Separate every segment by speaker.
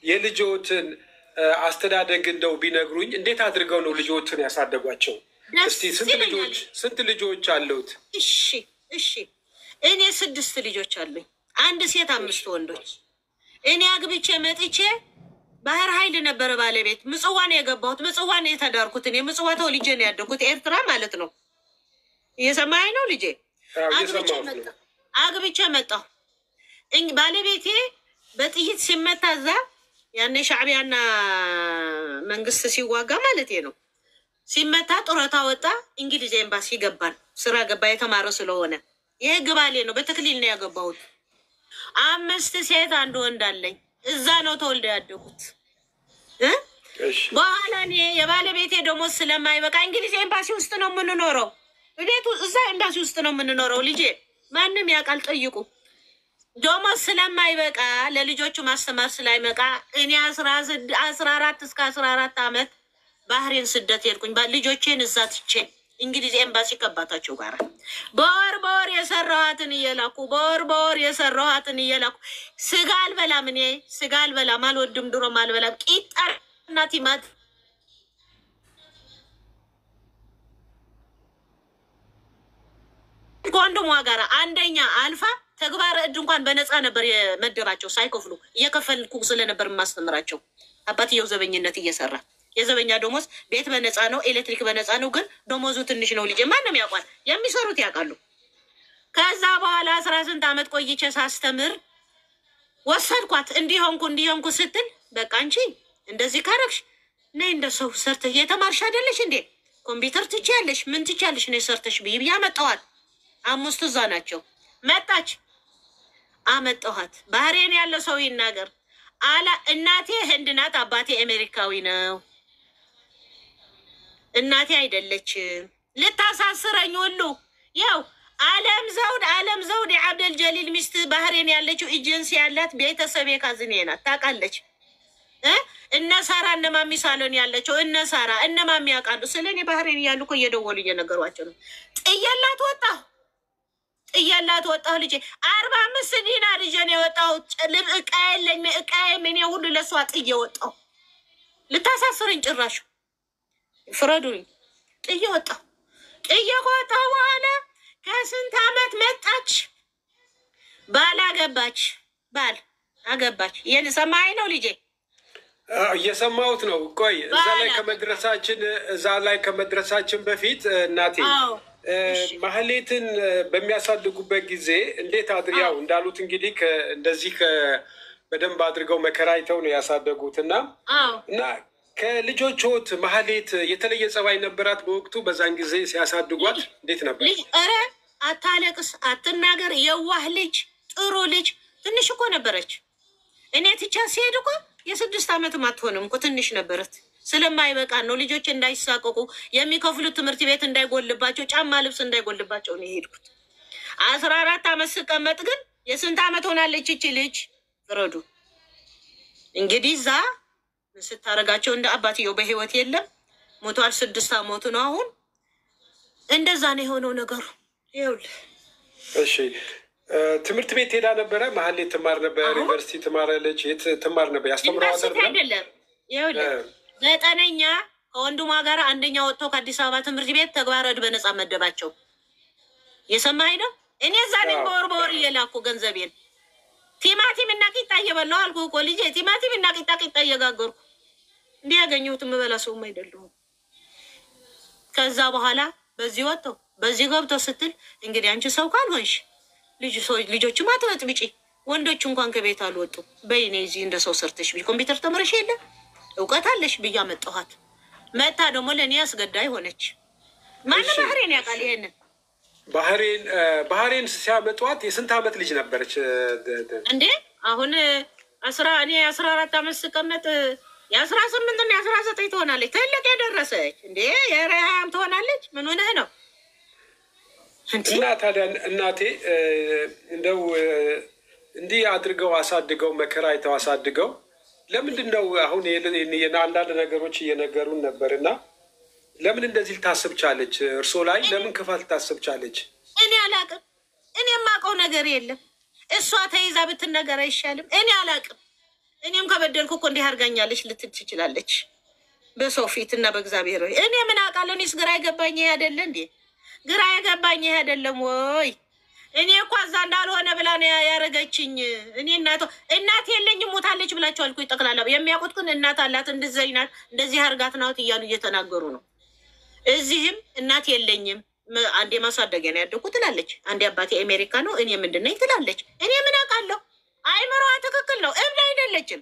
Speaker 1: የልጆትን አስተዳደግ እንደው ቢነግሩኝ እንዴት አድርገው ነው ልጆችን ያሳደጓቸው? እስቲ ስንት ልጆች አሉት?
Speaker 2: እሺ እኔ 6 ልጆች አሉኝ። 1 ሴት 5 ወንዶች። እኔ አግብቼ መጥቼ ባህር ኃይል ነበረ ባለቤት። ምጽዋ ነው የገባሁት። ምጽዋ ነው የተዳርኩት። እኔ ምጽዋ ተወልጄ ነው ያደግኩት። ኤርትራ ማለት ነው። እየሰማኸኝ ነው ልጄ? አግብቼ መጣሁ። ባለቤቴ በጥይት ሲመታ እዛ ያኔ ሻዕቢያና መንግስት ሲዋጋ ማለት ነው ሲመታ ጡረታ ወጣ። እንግሊዝ ኤምባሲ ገባን። ስራ ገባ። የተማረ ስለሆነ የህግ ባሌ ነው። በተክሊል ነው ያገባሁት። 5 ሴት 1 ወንድ አለኝ። እዛ ነው ተወልደ ያደጉት። በኋላ እኔ የባለቤቴ ደሞዝ ስለማይበቃ እንግሊዝ ኤምባሲ ውስጥ ነው የምንኖረው። ቤቱ እዛ ኤምባሲ ውስጥ ነው የምንኖረው። ልጄ ማንም ያውቃል፣ ጠይቁ። ደሞዝ ስለማይበቃ ለልጆቹ ማስተማር ስለማይበቃ እኔ 14 እስከ 14 ዓመት ባህሬን ስደት ሄድኩኝ። ልጆቼን እዛ ትቼ እንግሊዝ ኤምባሲ ከአባታቸው ጋር በወር የሰራኋትን እየላኩ ስጋ አልበላም። እኔ ስጋ አልበላም፣ አልወድም፣ ድሮም አልበላም። ቂጣና ቲማት ከወንድሟ ጋር አንደኛ አልፋ ተግባር እድ እንኳን በነፃ ነበር የመደባቸው ሳይከፍሉ። እየከፈልኩ ስለነበር የማስተምራቸው አባትየው ዘበኝነት እየሰራ የዘበኛ ደሞዝ ቤት በነፃ ነው፣ ኤሌክትሪክ በነፃ ነው። ግን ደሞዙ ትንሽ ነው። ልጄ ማንም ያውቃል፣ የሚሰሩት ያውቃሉ። ከዛ በኋላ 18 ዓመት ቆይቼ ሳስተምር ወሰድኳት። እንዲሆንኩ ስትል በቃ አንቺ እንደዚህ ካረግሽ ነይ እንደ ሰው ሰርተሽ የተማርሽ አይደለሽ እንዴ? ኮምፒውተር ትችያለሽ፣ ምን ትችያለሽ? ነይ ሰርተሽ ብዬ ያመጣኋት። 5 እዛ ናቸው። መጣች፣ አመጣኋት። ባህሬን ያለ ሰው ይናገር አላ። እናቴ ህንድ ናት፣ አባቴ አሜሪካዊ ነው። እናቴ አይደለችም። ልታሳስረኝ ሁሉ ያው አለም ዘውድ የአብደል ጀሊል ሚስት ባህሬን ያለችው ኤጀንሲ ያላት ቤተሰብ ካዝኔ ናት። ታውቃለች። እነ ሳራ እነ ማሚ ሳሎን ያለችው እነ ሳራ እነ ማሚ ያውቃሉ። ስለኔ ባህሬን እያሉ እኮ እየደወሉ እየነገሯቸው ነው። ጥየላት ወጣሁ ልጄ 45 ዲናር ልጄ ነው የወጣሁት። እቃ የለኝ፣ እቃ ምን ሁሉ ለሷ ጥዬ ወጣሁ። ልታሳስረኝ ጭራሽ ፍረዱኝ። ጥዬ ወጣሁ በኋላ ከስንት ዓመት መጣች። ባል አገባች። ይህን ሰማኸኝ ነው ልጄ?
Speaker 1: እየሰማሁት ነው። ቆይ እዛ ላይ ከመድረሳችን በፊት እናቴ ማህሌትን በሚያሳድጉበት ጊዜ እንዴት አድርያው እንዳሉት እንግዲህ እንደዚህ በደንብ አድርገው መከራይተው ነው ያሳደጉት እና ከልጆች ህይወት ማህሌት የተለየ ጸባይ ነበራት በወቅቱ? በዛን ጊዜ ሲያሳድጓት እንዴት ነበር?
Speaker 2: ኧረ አታለቅስ፣ አትናገር፣ የዋህ ልጅ፣ ጥሩ ልጅ። ትንሽ እኮ ነበረች። እኔ ትቻ ሲሄድ እኮ የ6 ዓመትም አትሆንም እኮ ትንሽ ነበረት። ስለማይበቃ ነው ልጆች እንዳይሳቀቁ የሚከፍሉት ትምህርት ቤት እንዳይጎልባቸው፣ ጫማ ልብስ እንዳይጎልባቸው ነው የሄድኩት። 14 ዓመት ስቀመጥ ግን የስንት ዓመት ሆናለች እቺ ልጅ? ፍረዱ እንግዲህ። እዛ ስታረጋቸው እንደ አባትየው በህይወት የለም፣ ሞቷል። 6 ዓመቱ ነው አሁን። እንደዛ ነው የሆነው ነገሩ። ይኸውልህ
Speaker 1: እሺ፣ ትምህርት ቤት ሄዳ ነበረ? ማህሌት ትማር ነበር? ዩኒቨርሲቲ ትማራለች? የት ትማር ነበር? ያስተምረዋል አይደለም?
Speaker 2: ይኸውልህ 9ኛ ከወንድሟ ጋር 1ኛ ወጥቶ ከአዲስ አበባ ትምህርት ቤት ተግባረ ዕድ በነፃ መደባቸው። የሰማኸኝ ነው? እኔ እዛ ነኝ በወር እየላኩ ገንዘቤን። ቲማቲም እና ቂጣ እየበላሁ አልኩህ እኮ ልጄ። ቲማቲም እና ቂጣ እየጋገርኩ እንዲህ ያገኘሁት የምበላ ሰውም አይደለሁም። ከዛ በኋላ በዚህ ወጥተው በዚህ ገብተው ስትል እንግዲህ አንቺ ሰው ካልሆንሽ ልጆችም አትበጥብጪ። ወንዶች እንኳን ከቤት አልወጡ። በይኔ እዚህ እንደ ሰው ሰርተሽ ኮምፒውተር ተምረሽ የለ እውቀት አለሽ ብዬ አመጣኋት። መታ ደግሞ ለእኔ አስገዳይ ሆነች። ማንም ባህሬን ያውቃል ይሄንን። ባህሬን ሲያመጧት የስንት ዓመት ልጅ ነበረች እንዴ? አሁን እኔ 14 ዓመት ስቀመጥ የ18 እና 19 ትሆናለች። ትልቅ የደረሰች እንዴ የ20 ትሆናለች። ምን ሆነህ ነው?
Speaker 1: እና ታዲያ እናቴ እንደው እንዲህ አድርገው አሳድገው መከራ አይተው አሳድገው ለምንድን ነው አሁን አንዳንድ ነገሮች እየነገሩን ነበር እና ለምን እንደዚህ ልታስብ ቻለች? እርሶ ላይ ለምን ክፋት ልታስብ ቻለች?
Speaker 2: እኔ አላቅም። እኔ የማውቀው ነገር የለም። እሷ ተይዛ ብትነገር አይሻልም? እኔ አላቅም። እኔም ከበደ በደልኩ እኮ እንዲህ አድርጋኛለች ልትል ትችላለች በሰው ፊት እና በእግዚአብሔር። እኔ ምን አውቃለሁ? እኔስ ግራ የገባኝ ይሄ አይደለ እንዴ? ግራ የገባኝ ይሄ አይደለም ወይ? እኔ እኮ እዛ እንዳልሆነ ብላ ነው ያረገችኝ። እኔ እናት የለኝም ሞታለች ብላችኋል እኮ ይጠቅላላ። የሚያውቁት ግን እናት አላት እንደዚህ ናት እንደዚህ አርጋት ናት እያሉ እየተናገሩ ነው። እዚህም እናት የለኝም አንዴ ማሳደጊያ ነው ያደኩት ትላለች። አንዴ አባቴ አሜሪካ ነው እኔ ምንድን ነኝ ትላለች። እኔ ምን አውቃለሁ? አይምሮዋ ትክክል ነው። እብድ አይደለችም፣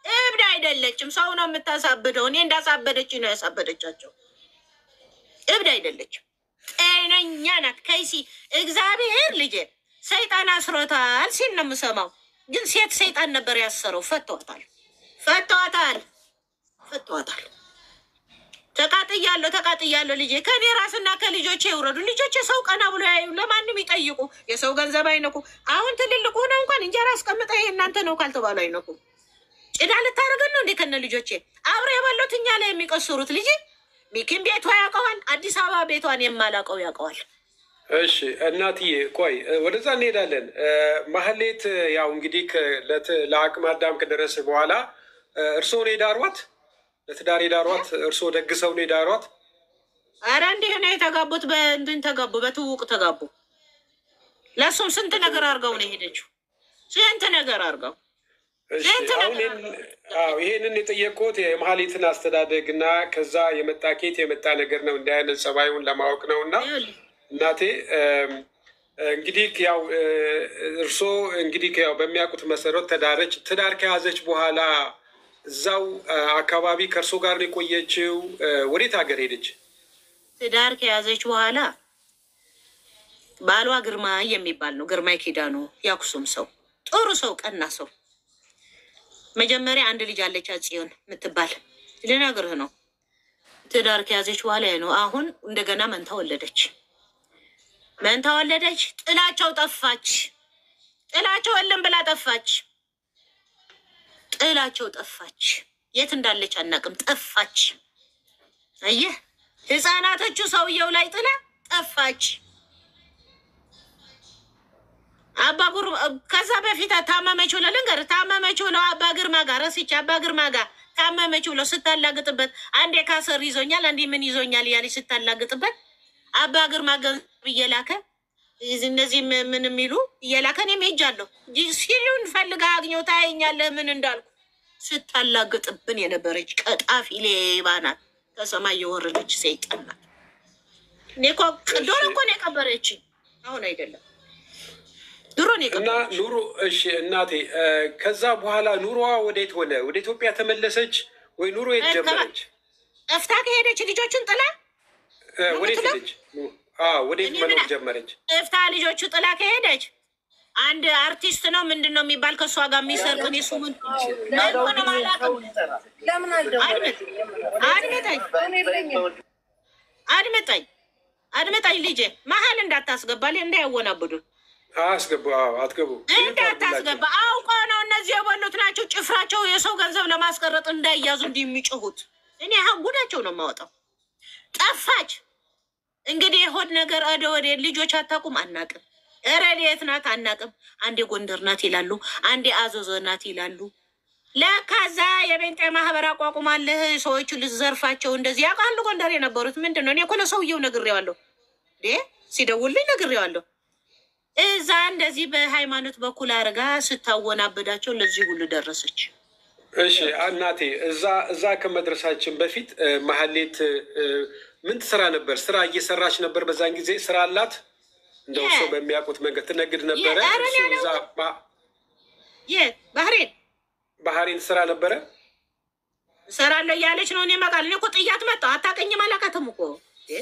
Speaker 2: እብድ አይደለችም። ሰው ነው የምታሳብደው። እኔ እንዳሳበደች ነው ያሳበደቻቸው። እብድ አይደለችም፣ ጤነኛ ናት። ከይሲ እግዚአብሔር ልጄ ሰይጣን አስሮታል ሲል ነው የምሰማው። ግን ሴት ሰይጣን ነበር ያሰረው። ፈቷታል፣ ፈቷታል፣ ፈቷታል። ተቃጥያለሁ ልጄ። ከኔ ራስና ከልጆቼ ይውረዱ። ልጆቼ ሰው ቀና ብሎ ያዩ፣ ለማንም ይጠይቁ፣ የሰው ገንዘብ አይነኩ። አሁን ትልልቁ ሆነ እንኳን እንጀራ አስቀምጠ ይሄ እናንተ ነው ካልተባሉ አይነኩ። ጭዳ ልታደርገን ነው እንዴ? ከነ ልጆቼ አብረ የበሉት እኛ ላይ የሚቀስሩት ልጄ። ሚኪን ቤቷ ያውቀዋል፣ አዲስ አበባ ቤቷን የማላውቀው ያውቀዋል።
Speaker 1: እሺ እናትዬ ቆይ ወደዛ እንሄዳለን። ማህሌት ያው እንግዲህ ለአቅመ አዳም ከደረሰ በኋላ እርስዎ ነው የዳሯት? ለትዳር የዳሯት እርስዎ ደግሰው ነው የዳሯት?
Speaker 2: አረ እንዲህ ነው የተጋቡት። በእንትን ተጋቡ፣ በትውውቅ ተጋቡ። ለእሱም ስንት ነገር አድርገው ነው የሄደችው። ስንት ነገር አድርገው።
Speaker 1: ይሄንን የጠየቁት የማህሌትን አስተዳደግ እና ከዛ የመጣ ኬት የመጣ ነገር ነው እንዲህ አይነት ጸባዩን ለማወቅ ነው። እና እናቴ እንግዲህ ያው እርስዎ እንግዲህ ያው በሚያውቁት መሰረት ተዳረች። ትዳር ከያዘች በኋላ እዛው አካባቢ ከእርሶ ጋር ነው የቆየችው? ወዴት ሀገር ሄደች?
Speaker 2: ትዳር ከያዘች በኋላ ባሏ ግርማ የሚባል ነው። ግርማ ኪዳኑ ያኩሱም ሰው፣ ጥሩ ሰው፣ ቀና ሰው። መጀመሪያ አንድ ልጅ አለች ጽዮን የምትባል ልነግርህ ነው። ትዳር ከያዘች በኋላ ነው። አሁን እንደገና መንታ ወለደች። መንታ ወለደች። ጥላቸው ጠፋች። ጥላቸው እልም ብላ ጠፋች። ጥላቸው ጠፋች። የት እንዳለች አናቅም። ጠፋች። አየህ፣ ህፃናቶቹ ሰውየው ላይ ጥላ ጠፋች። አባ ጉር ከዛ በፊት ታመመች ብለው ልንገርህ፣ ታመመች ብለው አባ ግርማ ጋር ረስቼ አባ ግርማ ጋር ታመመች ብለው ስታላግጥበት፣ አንዴ ካሰር ይዞኛል አንዴ ምን ይዞኛል እያለች ስታላግጥበት አባ ግርማ ገንዘብ እየላከ እነዚህ ምን የሚሉ እየላከ እኔም ሄጃለሁ ሲሉን ፈልጋ አግኘው ታየኛለህ ምን እንዳልኩ። ስታላግጥብን የነበረች ቀጣፊ ሌባ ናት። ከሰማይ የወረደች ሰይጣን ናት። እኔ እኮ ዶሮ እኮ ነው የቀበረችኝ፣ አሁን አይደለም ድሮ ነው የቀበረችኝ። እና
Speaker 1: ኑሮ እሺ እናቴ፣ ከዛ በኋላ ኑሮዋ ወዴት ሆነ? ወደ ኢትዮጵያ ተመለሰች ወይ ኑሮ የት ጀመረች?
Speaker 2: ጠፍታ ከሄደች ልጆቹን ጥላ
Speaker 1: ወዴት ሄደች? ወዴት መኖር ጀመረች?
Speaker 2: ጠፍታ ልጆቹ ጥላ ከሄደች አንድ አርቲስት ነው ምንድን ነው የሚባል ከእሷ ጋር የሚሰርቅን የሱምን አድምጠኝ ልጄ፣ መሀል እንዳታስገባል እንዳያወናብዱ
Speaker 1: አትገቡ
Speaker 2: እንዳታስገባ። አውቀ ነው እነዚህ የበሉት ናቸው። ጭፍራቸው የሰው ገንዘብ ለማስቀረጥ እንዳይያዙ እንዲህ የሚጮሁት። እኔ ጉዳቸው ነው የማወጣው። ጠፋች እንግዲህ የሆድ ነገር ወደ ልጆች አታውቁም፣ አናቅም። ረድኤት ናት አናቅም። አንዴ ጎንደር ናት ይላሉ፣ አንዴ አዘዞ ናት ይላሉ። ለካዛ የቤንጤ ማህበር አቋቁማለህ ሰዎቹ ልዘርፋቸው እንደዚህ ያውቃሉ። ጎንደር የነበሩት ምንድን ነው? እኔ እኮ ለሰውየው ነግሬዋለሁ፣ ሲደውልኝ ነግሬዋለሁ። እዛ እንደዚህ በሃይማኖት በኩል አድርጋ ስታወናብዳቸው ለዚህ ሁሉ ደረሰች።
Speaker 1: እሺ እናቴ፣ እዛ ከመድረሳችን በፊት ማህሌት ምን ትሰራ ነበር? ስራ እየሰራች ነበር በዛን ጊዜ? ስራ አላት እንደው ሰው በሚያውቁት መንገድ ትነግድ ነበረ? ባህሬን ስራ ነበረ
Speaker 2: እሰራለሁ እያለች ነው። እኔ መቃል እኔ እኮ ጥያት መጣሁ። አታውቅኝም? አላውቃትም እኮ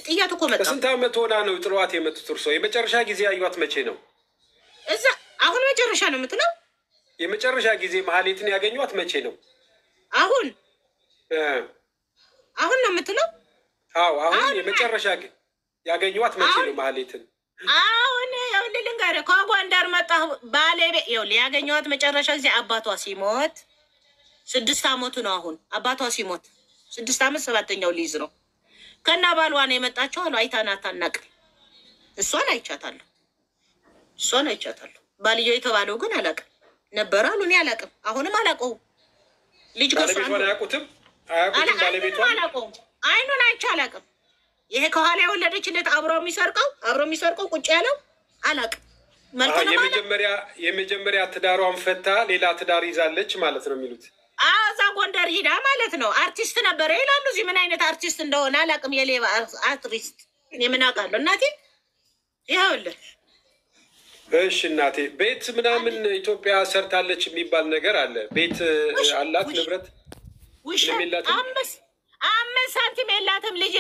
Speaker 2: ጥያት እኮ መጣሁ።
Speaker 1: በስንት ዓመት ሆና ነው ጥሏት የመጡት? እርሶ የመጨረሻ ጊዜ ያዩት መቼ ነው?
Speaker 2: እዛ አሁን መጨረሻ ነው የምትለው?
Speaker 1: የመጨረሻ ጊዜ ማህሌትን ያገኟት መቼ ነው?
Speaker 2: አሁን ነው የምትለው?
Speaker 1: አዎ አሁን የመጨረሻ ያገኟት መቼ ነው ማህሌትን?
Speaker 2: አሁን ይኸውልህ ልንገርህ፣ ከጎንደር መጣሁ ባለቤት ይኸውልህ ያገኘኋት መጨረሻ ጊዜ አባቷ ሲሞት 6 ዓመቱ ነው። አሁን አባቷ ሲሞት 6 ዓመት 7ኛው ሊይዝ ነው። ከና ባሏ ነው የመጣችው አሉ። አይታናት አናውቅም። እሷን አይቻታለሁ። ባልየው የተባለው ግን አላውቅም ነበር አሉ። እኔ አላውቅም፣ አሁንም አላውቀውም። ልጅ ገሱ
Speaker 1: ባለቤቷን አያውቁትም ባለቤቷን
Speaker 2: አላውቀውም። አይኑን አይቼ አላውቅም። ይሄ ከኋላ የወለደችለት አብሮ የሚሰርቀው ቁጭ ያለው አላውቅም።
Speaker 1: የመጀመሪያ ትዳሯን ፈታ ሌላ ትዳር ይዛለች ማለት ነው የሚሉት።
Speaker 2: እዛ ጎንደር ሂዳ ማለት ነው። አርቲስት ነበረ ይላሉ። እዚህ ምን አይነት አርቲስት እንደሆነ አላውቅም። የሌባ አርቲስት እኔ ምን አውቃለሁ እናቴ። ይኸውልህ
Speaker 1: እሺ እናቴ ቤት ምናምን ኢትዮጵያ ሰርታለች የሚባል ነገር አለ። ቤት አላት ንብረት?
Speaker 2: ውሸት። 5 ሳንቲም የላትም ልጄ።